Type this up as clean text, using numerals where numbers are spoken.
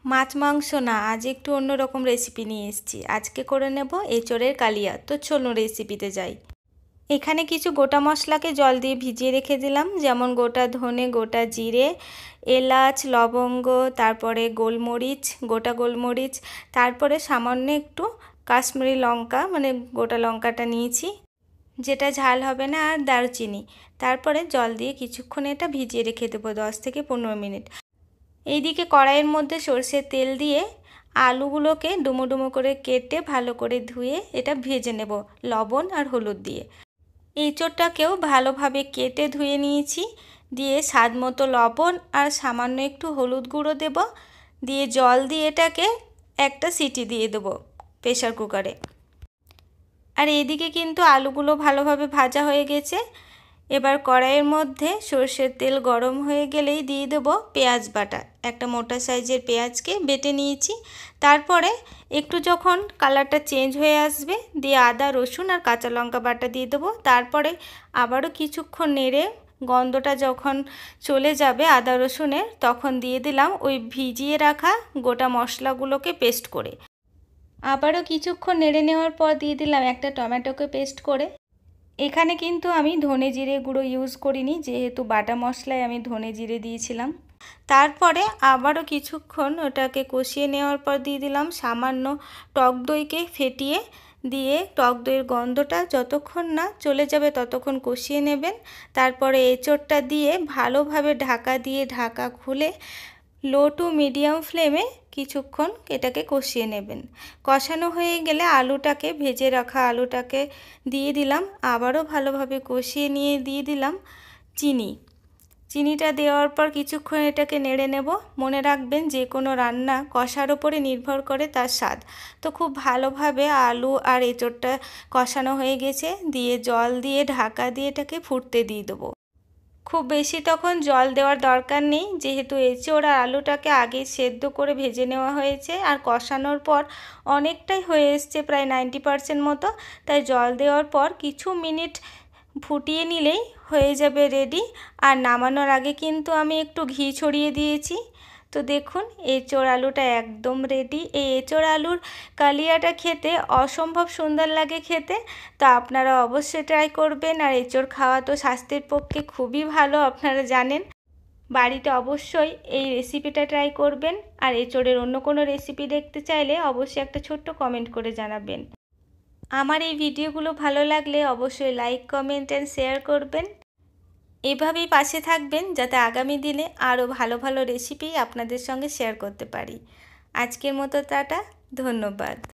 মাছ মাংস না, আজ একটু অন্যরকম রেসিপি নিয়ে এসেছি। আজকে করে নেব এঁচোড়ের কালিয়া। তো চলুন রেসিপিতে যাই। এখানে কিছু গোটা মশলাকে জল দিয়ে ভিজিয়ে রেখে দিলাম, যেমন গোটা ধনে, গোটা জিরে, এলাচ, লবঙ্গ, তারপরে গোলমরিচ, গোটা গোলমরিচ, তারপরে সামান্য একটু কাশ্মীরি লঙ্কা, মানে গোটা লঙ্কাটা নিয়েছি, যেটা ঝাল হবে না, আর দারচিনি। তারপরে জল দিয়ে কিছুক্ষণ এটা ভিজিয়ে রেখে দেবো, 10 থেকে 15 মিনিট। এইদিকে কড়াইয়ের মধ্যে সরষের তেল দিয়ে আলুগুলোকে ডুমো ডুমো করে কেটে ভালো করে ধুয়ে এটা ভেজে নেব লবণ আর হলুদ দিয়ে। এঁচোড়টাকেও ভালোভাবে কেটে ধুয়ে নিয়েছি, দিয়ে স্বাদ মতো লবণ আর সামান্য একটু হলুদ গুঁড়ো দেব, দিয়ে জল দিয়ে এটাকে একটা সিটি দিয়ে দেবো প্রেসার কুকারে। আর এদিকে কিন্তু আলুগুলো ভালোভাবে ভাজা হয়ে গেছে। এবার কড়াইয়ের মধ্যে সরষের তেল গরম হয়ে গেলেই দিয়ে দেব পেঁয়াজ বাটা। একটা মোটা সাইজের পেঁয়াজকে বেটে নিয়েছি। তারপরে একটু যখন কালারটা চেঞ্জ হয়ে আসবে, দিয়ে আদা, রসুন আর কাঁচা লঙ্কা বাটা দিয়ে দেবো। তারপরে আবারও কিছুক্ষণ নেড়ে গন্ধটা যখন চলে যাবে আদা রসুনের, তখন দিয়ে দিলাম ওই ভিজিয়ে রাখা গোটা মশলাগুলোকে পেস্ট করে। আবারও কিছুক্ষণ নেড়ে নেওয়ার পর দিয়ে দিলাম একটা টমেটোকে পেস্ট করে। এখানে কিন্তু আমি ধনে জিরে গুঁড়ো ইউজ করিনি, যেহেতু বাটা মশলায় আমি ধনে জিরে দিয়েছিলাম। তারপরে আবারও কিছুক্ষণ ওটাকে কষিয়ে নেওয়ার পর দিয়ে দিলাম সামান্য টক দইকে ফেটিয়ে, দিয়ে টক দইয়ের গন্ধটা যতক্ষণ না চলে যাবে ততক্ষণ কষিয়ে নেবেন। তারপরে এঁচোড়টা দিয়ে ভালোভাবে ঢাকা দিয়ে ঢাকা খুলে লো টু মিডিয়াম ফ্লেমে কিছুক্ষণ এটাকে কষিয়ে নেবেন। কষানো হয়ে গেলে আলুটাকে, ভেজে রাখা আলুটাকে দিয়ে দিলাম। আবারও ভালোভাবে কষিয়ে নিয়ে দিয়ে দিলাম চিনিটা দেওয়ার পর কিছুক্ষণ এটাকে নেড়ে নেব। মনে রাখবেন, যে কোনো রান্না কষার ওপরে নির্ভর করে তার স্বাদ। তো খুব ভালোভাবে আলু আর এঁচোড়টা কষানো হয়ে গেছে, দিয়ে জল দিয়ে ঢাকা দিয়ে এটাকে ফুটতে দিয়ে দেবো। খুব বেশি তখন জল দেওয়ার দরকার নেই, যেহেতু এঁচোড় আর আলুটাকে আগে সেদ্ধ করে ভেজে নেওয়া হয়েছে আর কষানোর পর অনেকটাই হয়ে এসছে, প্রায় 90% মতো। তাই জল দেওয়ার পর কিছু মিনিট ফুটিয়ে নিলেই হয়ে যাবে রেডি। আর নামানোর আগে কিন্তু আমি একটু ঘি ছড়িয়ে দিয়েছি। তো দেখুন, এঁচোড় আলুটা একদম রেডি। এই এঁচোড় আলুর কালিয়াটা খেতে অসম্ভব সুন্দর লাগে খেতে। তো আপনারা অবশ্যই ট্রাই করবেন। আর এঁচোড় খাওয়া তো স্বাস্থ্যের পক্ষে খুবই ভালো, আপনারা জানেন। বাড়িতে অবশ্যই এই রেসিপিটা ট্রাই করবেন। আর এঁচোড়ের অন্য কোনো রেসিপি দেখতে চাইলে অবশ্যই একটা ছোট্ট কমেন্ট করে জানাবেন। আমার এই ভিডিওগুলো ভালো লাগলে অবশ্যই লাইক, কমেন্ট অ্যান্ড শেয়ার করবেন। এভাবেই পাশে থাকবেন, যাতে আগামী দিনে আরও ভালো ভালো রেসিপি আপনাদের সঙ্গে শেয়ার করতে পারি। আজকের মতো টাটা, ধন্যবাদ।